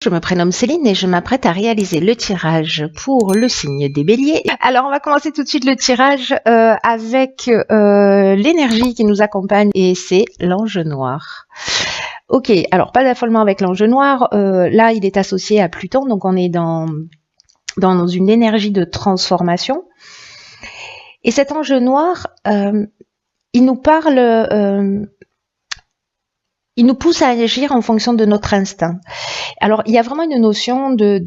Je me prénomme Céline et je m'apprête à réaliser le tirage pour le signe des béliers. Alors on va commencer tout de suite le tirage avec l'énergie qui nous accompagne et c'est l'ange noir. Ok, alors pas d'affolement avec l'ange noir, là il est associé à Pluton, donc on est dans une énergie de transformation. Et cet ange noir, il nous parle... il nous pousse à agir en fonction de notre instinct. Alors, il y a vraiment une notion de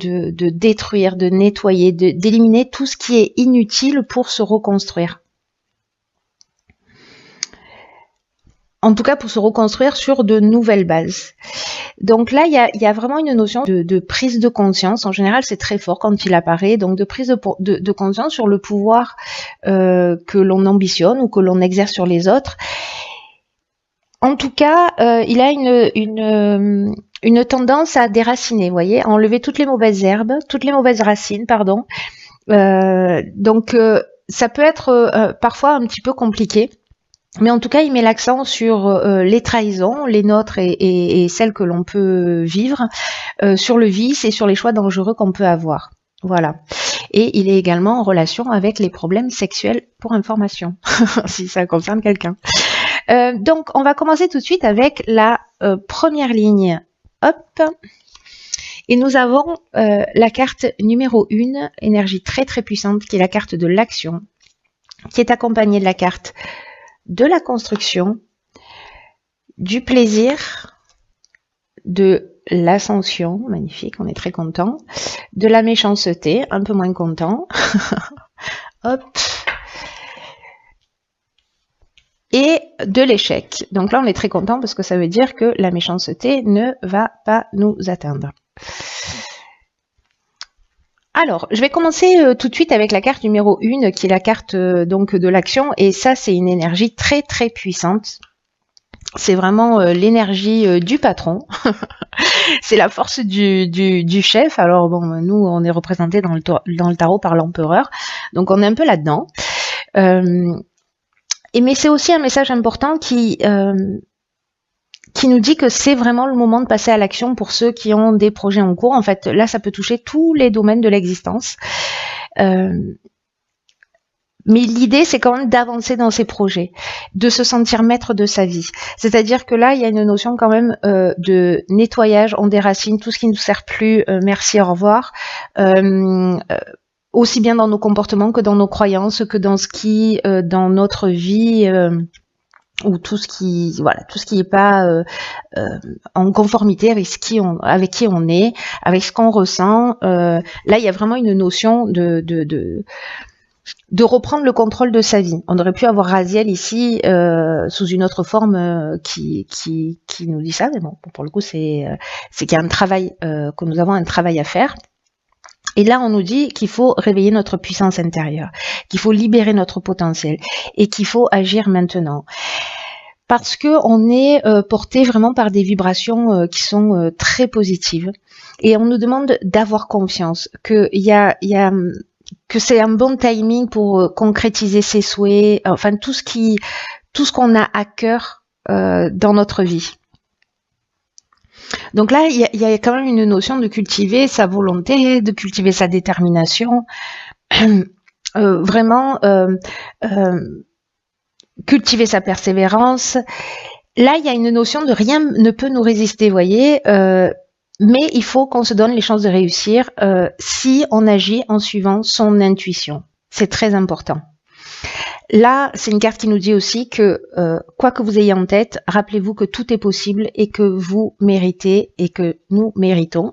détruire, de nettoyer, d'éliminer tout ce qui est inutile pour se reconstruire. En tout cas, pour se reconstruire sur de nouvelles bases. Donc là, il y a vraiment une notion de prise de conscience. En général, c'est très fort quand il apparaît. Donc, de prise de conscience sur le pouvoir que l'on ambitionne ou que l'on exerce sur les autres. En tout cas, il a une tendance à déraciner, vous voyez, à enlever toutes les mauvaises herbes, toutes les mauvaises racines, pardon. Donc, ça peut être parfois un petit peu compliqué. Mais en tout cas, il met l'accent sur les trahisons, les nôtres et celles que l'on peut vivre, sur le vice et sur les choix dangereux qu'on peut avoir. Voilà. Et il est également en relation avec les problèmes sexuels pour information, si ça concerne quelqu'un. Donc, on va commencer tout de suite avec la première ligne. Hop. Et nous avons la carte numéro 1, énergie très très puissante, qui est la carte de l'action, qui est accompagnée de la carte de la construction, du plaisir, de l'ascension, magnifique, on est très content, de la méchanceté, un peu moins content. Hop. Et de l'échec. Donc là, on est très content parce que ça veut dire que la méchanceté ne va pas nous atteindre. Alors, je vais commencer tout de suite avec la carte numéro 1, qui est la carte donc de l'action. Et ça, c'est une énergie très très puissante. C'est vraiment l'énergie du patron. C'est la force du chef. Alors bon, nous, on est représenté dans le tarot par l'empereur. Donc on est un peu là-dedans. Mais c'est aussi un message important qui nous dit que c'est vraiment le moment de passer à l'action pour ceux qui ont des projets en cours. En fait, là, ça peut toucher tous les domaines de l'existence. Mais l'idée, c'est quand même d'avancer dans ces projets, de se sentir maître de sa vie. C'est-à-dire que là, il y a une notion quand même de nettoyage, on déracine tout ce qui ne nous sert plus, merci, au revoir. Aussi bien dans nos comportements que dans nos croyances, que dans ce qui, dans notre vie, ou tout ce qui est pas en conformité avec qui on est, avec ce qu'on ressent. Là, il y a vraiment une notion de reprendre le contrôle de sa vie. On aurait pu avoir Raziel ici sous une autre forme qui nous dit ça, mais bon, pour le coup, c'est qu'il y a un travail, que nous avons un travail à faire. Et là, on nous dit qu'il faut réveiller notre puissance intérieure, qu'il faut libérer notre potentiel et qu'il faut agir maintenant. Parce que on est porté vraiment par des vibrations qui sont très positives. Et on nous demande d'avoir confiance, que c'est un bon timing pour concrétiser ses souhaits, enfin tout ce qu'on a à cœur dans notre vie. Donc là, il y a quand même une notion de cultiver sa volonté, de cultiver sa détermination, vraiment cultiver sa persévérance. Là, il y a une notion de rien ne peut nous résister, vous voyez, mais il faut qu'on se donne les chances de réussir si on agit en suivant son intuition. C'est très important. Là, c'est une carte qui nous dit aussi que quoi que vous ayez en tête, rappelez-vous que tout est possible et que vous méritez et que nous méritons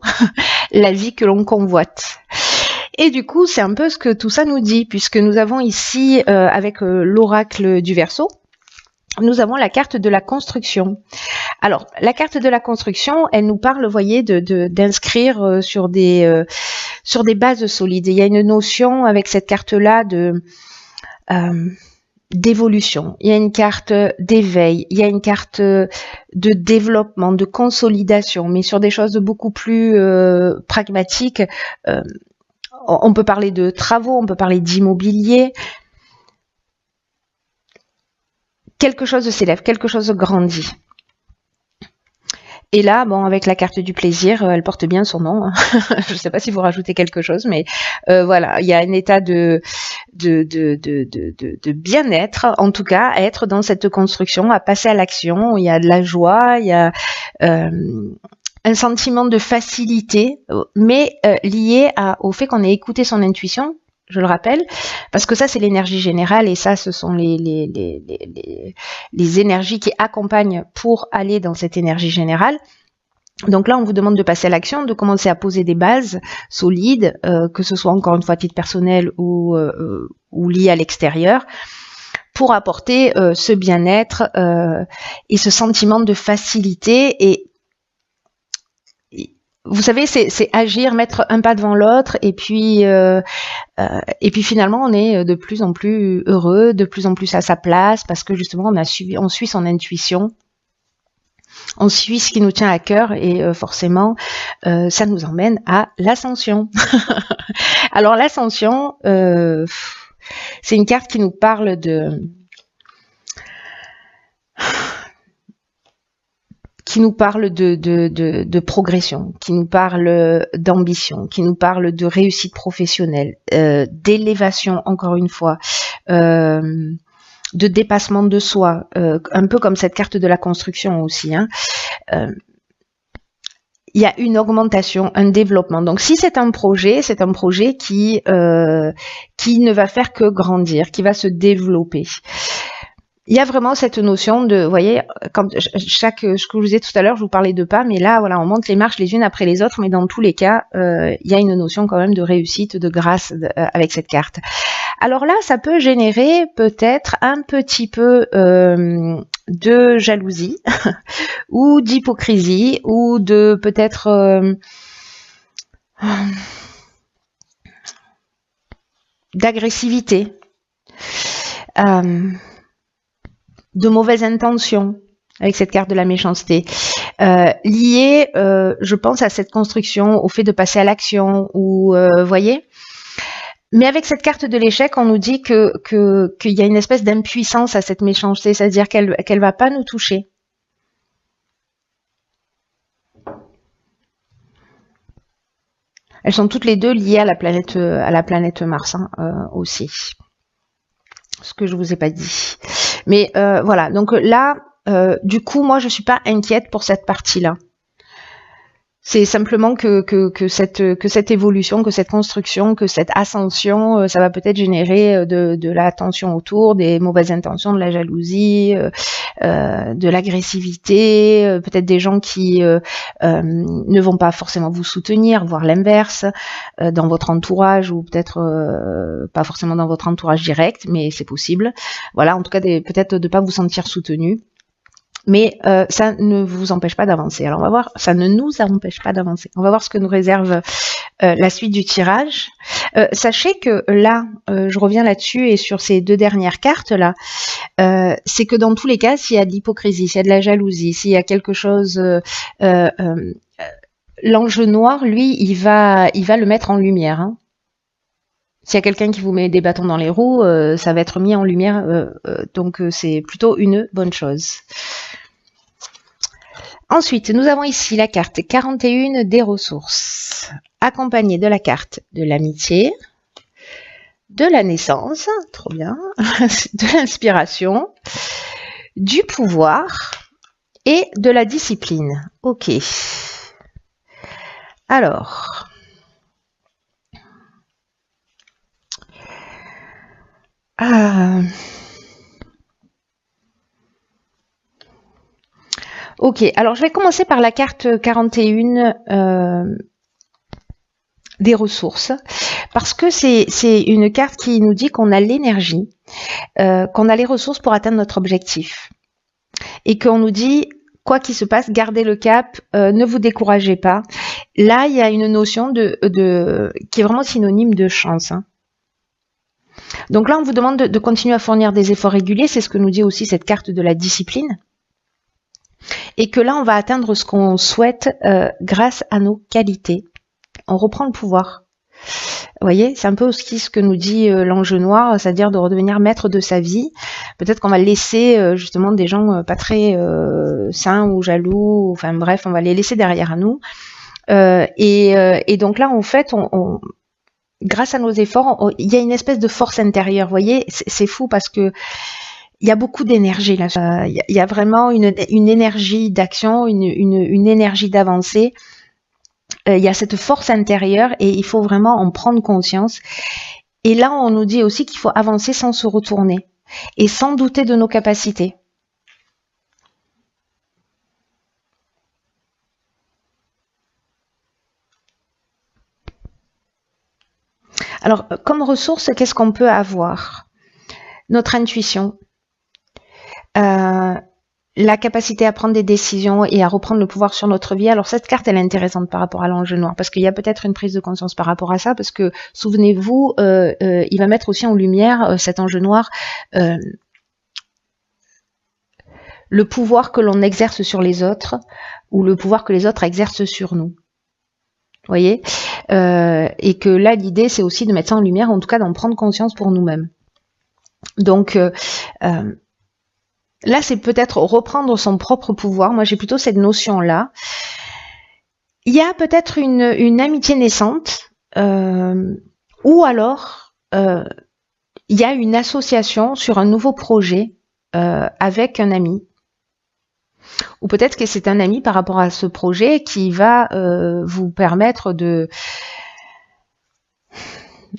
la vie que l'on convoite. Et du coup, c'est un peu ce que tout ça nous dit, puisque nous avons ici, avec l'oracle du Verseau, nous avons la carte de la construction. Alors, la carte de la construction, elle nous parle, vous voyez, d'inscrire sur des bases solides. Et il y a une notion avec cette carte-là d'évolution, il y a une carte d'éveil, il y a une carte de développement, de consolidation, mais sur des choses beaucoup plus pragmatiques. On peut parler de travaux, on peut parler d'immobilier. Quelque chose s'élève, quelque chose grandit. Et là, bon, avec la carte du plaisir, elle porte bien son nom. Hein. Je ne sais pas si vous rajoutez quelque chose, mais voilà, il y a un état de bien-être, en tout cas, à être dans cette construction, à passer à l'action. Il y a de la joie, il y a un sentiment de facilité, mais lié au fait qu'on ait écouté son intuition. Je le rappelle, parce que ça c'est l'énergie générale et ça ce sont les énergies qui accompagnent pour aller dans cette énergie générale. Donc là on vous demande de passer à l'action, de commencer à poser des bases solides, que ce soit encore une fois à titre personnel ou lié à l'extérieur, pour apporter ce bien-être et ce sentiment de facilité. Et vous savez, c'est agir, mettre un pas devant l'autre, et puis finalement, on est de plus en plus heureux, de plus en plus à sa place, parce que justement, on suit son intuition, on suit ce qui nous tient à cœur, et forcément, ça nous emmène à l'ascension. Alors l'ascension, c'est une carte qui nous parle de progression, qui nous parle d'ambition, qui nous parle de réussite professionnelle, d'élévation, encore une fois, de dépassement de soi, un peu comme cette carte de la construction aussi. Hein. Il y a une augmentation, un développement. Donc si c'est un projet qui ne va faire que grandir, qui va se développer. Il y a vraiment cette notion de, vous voyez, quand ce que je vous disais tout à l'heure, je vous parlais de pas, mais là, voilà, on monte les marches les unes après les autres, mais dans tous les cas, il y a une notion quand même de réussite, de grâce avec cette carte. Alors là, ça peut générer peut-être un petit peu de jalousie ou d'hypocrisie ou de peut-être d'agressivité. De mauvaises intentions avec cette carte de la méchanceté, liées, je pense, à cette construction, au fait de passer à l'action, ou voyez. Mais avec cette carte de l'échec, on nous dit qu'il y a une espèce d'impuissance à cette méchanceté, c'est-à-dire qu'elle va pas nous toucher. Elles sont toutes les deux liées à la planète Mars aussi. Ce que je vous ai pas dit. Mais voilà, donc là, du coup, moi, je suis pas inquiète pour cette partie-là. C'est simplement que cette évolution, que cette construction, que cette ascension, ça va peut-être générer de la tension autour, des mauvaises intentions, de la jalousie, de l'agressivité, peut-être des gens qui ne vont pas forcément vous soutenir, voire l'inverse, dans votre entourage, ou peut-être pas forcément dans votre entourage direct, mais c'est possible. Voilà, en tout cas, peut-être de pas vous sentir soutenu. Mais ça ne vous empêche pas d'avancer. Alors on va voir, ça ne nous empêche pas d'avancer. On va voir ce que nous réserve la suite du tirage. Sachez que là, je reviens là-dessus et sur ces deux dernières cartes là, c'est que dans tous les cas, s'il y a de l'hypocrisie, s'il y a de la jalousie, s'il y a quelque chose, l'ange noir, lui, il va le mettre en lumière. Hein. S'il y a quelqu'un qui vous met des bâtons dans les roues, ça va être mis en lumière, donc c'est plutôt une bonne chose. Ensuite, nous avons ici la carte 41 des ressources, accompagnée de la carte de l'amitié, de la naissance, trop bien, de l'inspiration, du pouvoir et de la discipline. Ok. Alors... Ok, alors je vais commencer par la carte 41 des ressources, parce que c'est une carte qui nous dit qu'on a l'énergie, qu'on a les ressources pour atteindre notre objectif, et qu'on nous dit, quoi qu'il se passe, gardez le cap, ne vous découragez pas. Là, il y a une notion qui est vraiment synonyme de chance, hein. Donc là, on vous demande de continuer à fournir des efforts réguliers, c'est ce que nous dit aussi cette carte de la discipline. Et que là, on va atteindre ce qu'on souhaite grâce à nos qualités. On reprend le pouvoir. Vous voyez, c'est un peu aussi ce que nous dit l'ange noir, c'est-à-dire de redevenir maître de sa vie. Peut-être qu'on va laisser justement des gens pas très sains ou jaloux, enfin bref, on va les laisser derrière nous. Et donc là, en fait, grâce à nos efforts, il y a une espèce de force intérieure. Vous voyez, c'est fou parce que il y a beaucoup d'énergie là. Il y a vraiment une énergie d'action, une énergie d'avancée. Il y a cette force intérieure et il faut vraiment en prendre conscience. Et là, on nous dit aussi qu'il faut avancer sans se retourner et sans douter de nos capacités. Alors, comme ressource, qu'est-ce qu'on peut avoir? Notre intuition. La capacité à prendre des décisions et à reprendre le pouvoir sur notre vie. Alors cette carte, elle est intéressante par rapport à l'ange noir, parce qu'il y a peut-être une prise de conscience par rapport à ça, parce que, souvenez-vous, il va mettre aussi en lumière, cet ange noir, le pouvoir que l'on exerce sur les autres, ou le pouvoir que les autres exercent sur nous. Vous voyez, et que là, l'idée, c'est aussi de mettre ça en lumière, en tout cas d'en prendre conscience pour nous-mêmes. Donc, là, c'est peut-être reprendre son propre pouvoir. Moi, j'ai plutôt cette notion-là. Il y a peut-être une amitié naissante, ou alors il y a une association sur un nouveau projet avec un ami. Ou peut-être que c'est un ami par rapport à ce projet qui va vous permettre de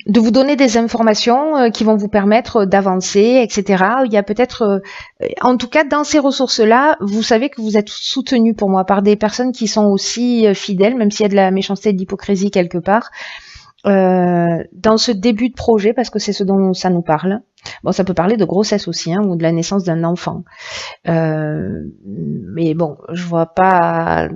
vous donner des informations qui vont vous permettre d'avancer, etc. Il y a peut-être, en tout cas dans ces ressources-là, vous savez que vous êtes soutenu pour moi par des personnes qui sont aussi fidèles, même s'il y a de la méchanceté et de l'hypocrisie quelque part, dans ce début de projet, parce que c'est ce dont ça nous parle. Bon, ça peut parler de grossesse aussi, hein, ou de la naissance d'un enfant. Mais bon, je vois pas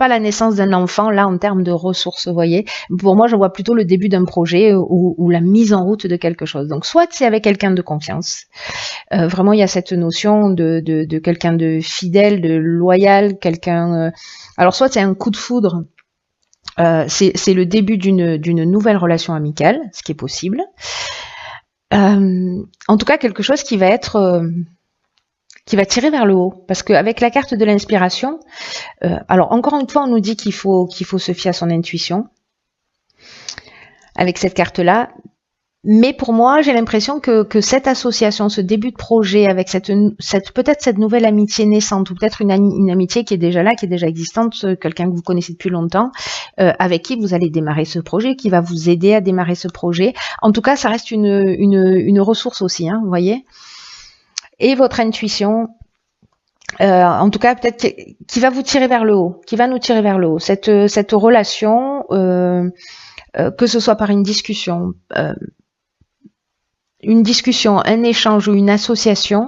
la naissance d'un enfant là en termes de ressources, vous voyez. Pour moi, je vois plutôt le début d'un projet ou la mise en route de quelque chose. Donc, soit c'est avec quelqu'un de confiance. Vraiment, il y a cette notion de quelqu'un de fidèle, de loyal, quelqu'un. Alors, soit c'est un coup de foudre. C'est le début d'une nouvelle relation amicale, ce qui est possible. En tout cas, quelque chose qui va être qui va tirer vers le haut, parce qu'avec la carte de l'inspiration, alors encore une fois, on nous dit qu'il faut se fier à son intuition avec cette carte-là. Mais pour moi, j'ai l'impression que cette association, ce début de projet, avec peut-être cette nouvelle amitié naissante, ou peut-être une amitié qui est déjà là, qui est déjà existante, quelqu'un que vous connaissez depuis longtemps, avec qui vous allez démarrer ce projet, qui va vous aider à démarrer ce projet. En tout cas, ça reste une ressource aussi, hein, vous voyez. Et votre intuition, en tout cas peut-être qui va vous tirer vers le haut, qui va nous tirer vers le haut. Cette relation, que ce soit par une discussion, un échange ou une association,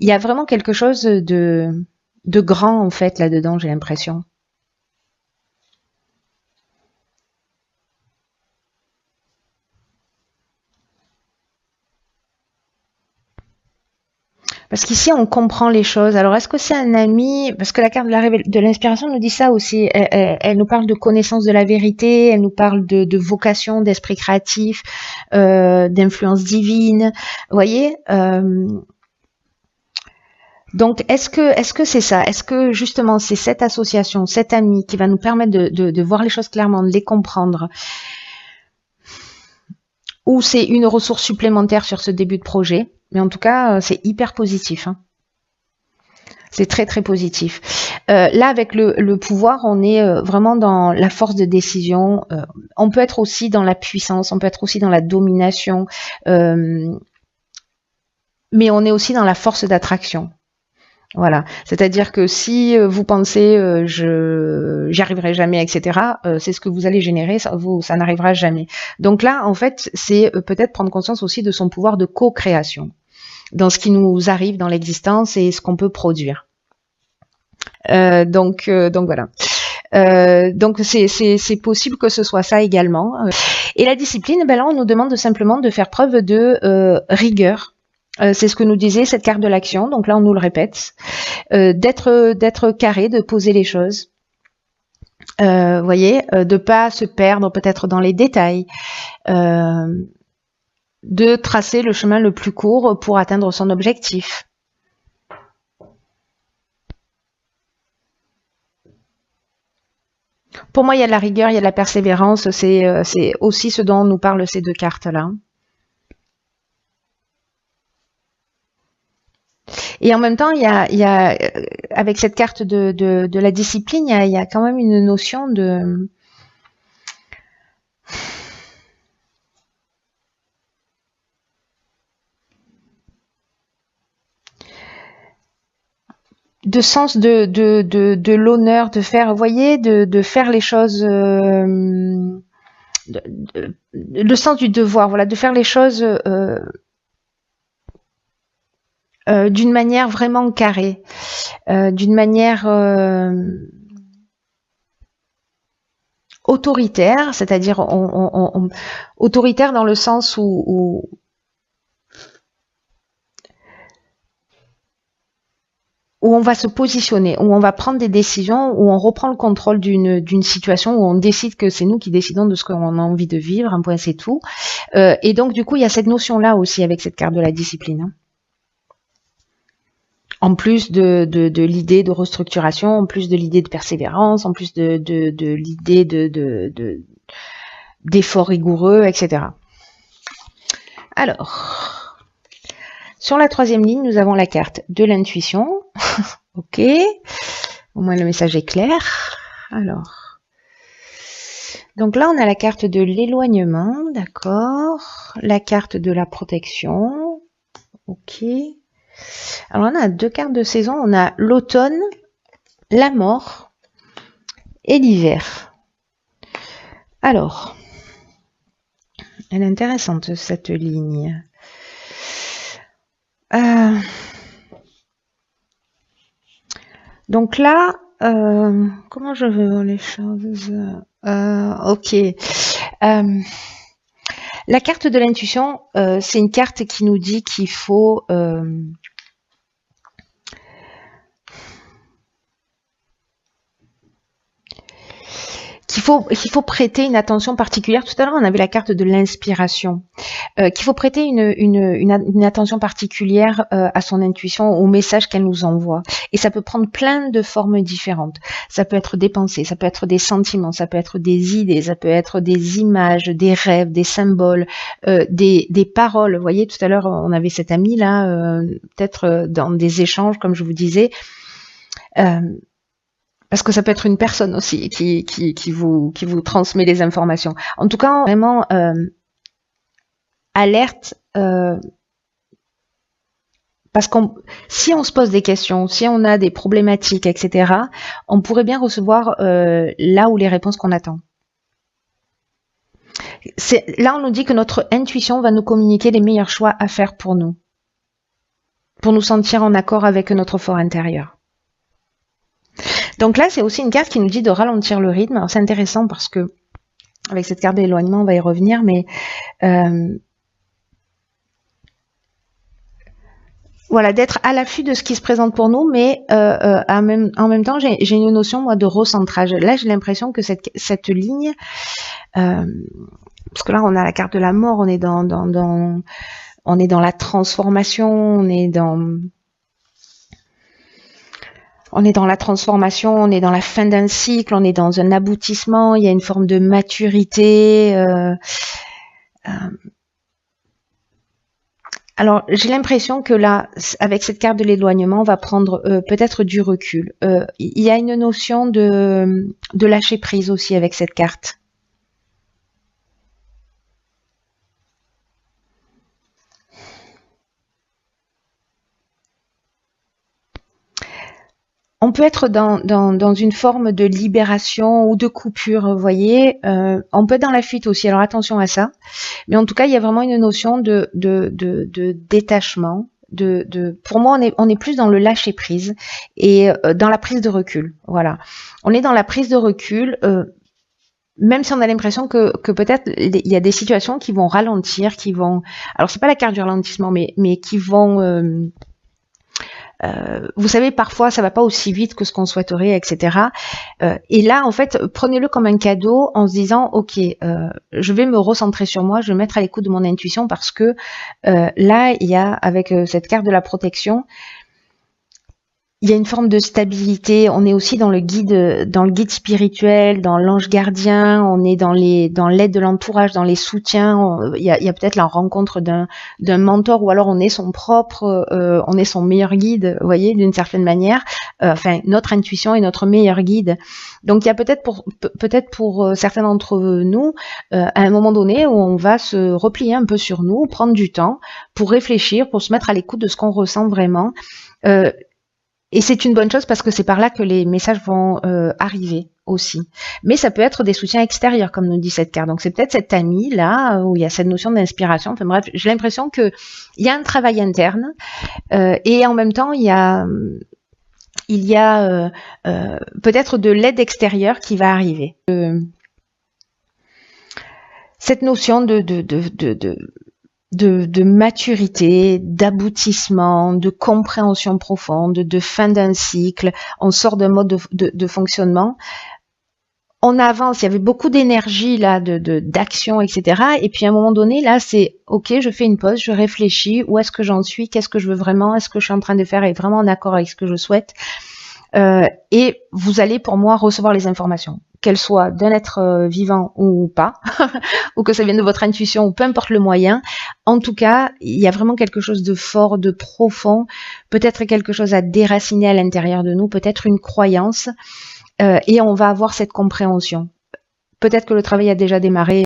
il y a vraiment quelque chose de grand en fait là-dedans, j'ai l'impression. Parce qu'ici, on comprend les choses. Alors, est-ce que c'est un ami? Parce que la carte de l'inspiration nous dit ça aussi. Elle nous parle de connaissance de la vérité, elle nous parle de vocation, d'esprit créatif, d'influence divine. Vous voyez, donc, est-ce que c'est ça? Est-ce que justement c'est cette association, cet ami qui va nous permettre de voir les choses clairement, de les comprendre? Ou c'est une ressource supplémentaire sur ce début de projet? Mais en tout cas, c'est hyper positif. Hein. C'est très très positif. Là, avec le pouvoir, on est vraiment dans la force de décision. On peut être aussi dans la puissance, on peut être aussi dans la domination. Mais on est aussi dans la force d'attraction. Voilà, c'est-à-dire que si vous pensez j'y arriverai jamais, etc., c'est ce que vous allez générer, ça n'arrivera jamais. Donc là, en fait, c'est peut-être prendre conscience aussi de son pouvoir de co-création dans ce qui nous arrive dans l'existence et ce qu'on peut produire. Donc voilà. Donc c'est possible que ce soit ça également. Et la discipline, ben là, on nous demande simplement de faire preuve de rigueur. C'est ce que nous disait cette carte de l'action, donc là on nous le répète, d'être carré, de poser les choses, Vous voyez, de pas se perdre peut-être dans les détails, de tracer le chemin le plus court pour atteindre son objectif. Pour moi, il y a de la rigueur, il y a de la persévérance, c'est aussi ce dont nous parlent ces deux cartes-là. Et en même temps, il y a avec cette carte de la discipline, il y a quand même une notion de sens de l'honneur, de faire, vous voyez, de faire les choses, le sens du devoir, voilà, de faire les choses d'une manière vraiment carrée, d'une manière autoritaire, c'est-à-dire autoritaire dans le sens où on va se positionner, où on va prendre des décisions, où on reprend le contrôle d'une situation, où on décide que c'est nous qui décidons de ce qu'on a envie de vivre, un point c'est tout. Et donc du coup, il y a cette notion-là aussi avec cette carte de la discipline. Hein. En plus de l'idée de restructuration, en plus de l'idée de persévérance, en plus de l'idée d'efforts rigoureux, etc. Alors, sur la troisième ligne, nous avons la carte de l'intuition. Ok, au moins le message est clair. Alors, donc là, on a la carte de l'éloignement, d'accord. La carte de la protection. Ok. Alors, on a deux cartes de saison. On a l'automne, la mort et l'hiver. Alors, elle est intéressante, cette ligne. Donc là, comment je veux voir les choses? Ok. La carte de l'intuition, c'est une carte qui nous dit qu'il faut qu'il faut prêter une attention particulière. Tout à l'heure, on avait la carte de l'inspiration. Qu'il faut prêter une attention particulière à son intuition, au message qu'elle nous envoie. Et ça peut prendre plein de formes différentes. Ça peut être des pensées, ça peut être des sentiments, ça peut être des idées, ça peut être des images, des rêves, des symboles, des paroles. Vous voyez, tout à l'heure, on avait cet ami là, peut-être dans des échanges, comme je vous disais. Parce que ça peut être une personne aussi qui vous transmet les informations. En tout cas, vraiment alerte, parce qu'on, si on se pose des questions, si on a des problématiques, etc., on pourrait bien recevoir là où les réponses qu'on attend. Là, on nous dit que notre intuition va nous communiquer les meilleurs choix à faire pour nous sentir en accord avec notre fort intérieur. Donc là, c'est aussi une carte qui nous dit de ralentir le rythme. Alors c'est intéressant parce que avec cette carte d'éloignement, on va y revenir, mais voilà, d'être à l'affût de ce qui se présente pour nous, mais en même temps, j'ai une notion moi de recentrage. Là, j'ai l'impression que cette ligne, parce que là, on a la carte de la mort, on est dans la transformation, on est dans la transformation, on est dans la fin d'un cycle, on est dans un aboutissement, il y a une forme de maturité. Alors, j'ai l'impression que là, avec cette carte de l'éloignement, on va prendre peut-être du recul. Il y a une notion de lâcher prise aussi avec cette carte. On peut être dans une forme de libération ou de coupure, vous voyez. On peut être dans la fuite aussi, alors attention à ça. Mais en tout cas, il y a vraiment une notion de détachement. Pour moi, on est plus dans le lâcher prise et dans la prise de recul. Voilà. On est dans la prise de recul, même si on a l'impression que peut-être il y a des situations qui vont ralentir, qui vont. Alors c'est pas la carte du ralentissement, mais qui vont vous savez, parfois ça va pas aussi vite que ce qu'on souhaiterait, etc. Et là, en fait, prenez-le comme un cadeau en se disant, ok, je vais me recentrer sur moi, je vais me mettre à l'écoute de mon intuition parce que là, il y a, avec cette carte de la protection, il y a une forme de stabilité. On est aussi dans le guide spirituel, dans l'ange gardien. On est dans l'aide de l'entourage, dans les soutiens. Il y a peut-être la rencontre d'un mentor, ou alors on est son propre, on est son meilleur guide. Vous voyez, d'une certaine manière. Enfin, notre intuition est notre meilleur guide. Donc, il y a peut-être pour certains d'entre nous, à un moment donné, où on va se replier un peu sur nous, prendre du temps pour réfléchir, pour se mettre à l'écoute de ce qu'on ressent vraiment. Et c'est une bonne chose parce que c'est par là que les messages vont arriver aussi. Mais ça peut être des soutiens extérieurs, comme nous dit cette carte. Donc c'est peut-être cette amie là où il y a cette notion d'inspiration. Enfin bref, j'ai l'impression que il y a un travail interne et en même temps il y a peut-être de l'aide extérieure qui va arriver. Cette notion de maturité, d'aboutissement, de compréhension profonde, de fin d'un cycle, on sort d'un mode de fonctionnement, on avance, il y avait beaucoup d'énergie là, d'action, etc. Et puis à un moment donné, là, c'est ok, je fais une pause, je réfléchis, où est-ce que j'en suis, qu'est-ce que je veux vraiment, est-ce que je suis en train de faire est vraiment en accord avec ce que je souhaite, et vous allez pour moi recevoir les informations, qu'elles soient d'un être vivant ou pas, ou que ça vienne de votre intuition, ou peu importe le moyen. En tout cas, il y a vraiment quelque chose de fort, de profond, peut-être quelque chose à déraciner à l'intérieur de nous, peut-être une croyance, et on va avoir cette compréhension. Peut-être que le travail a déjà démarré.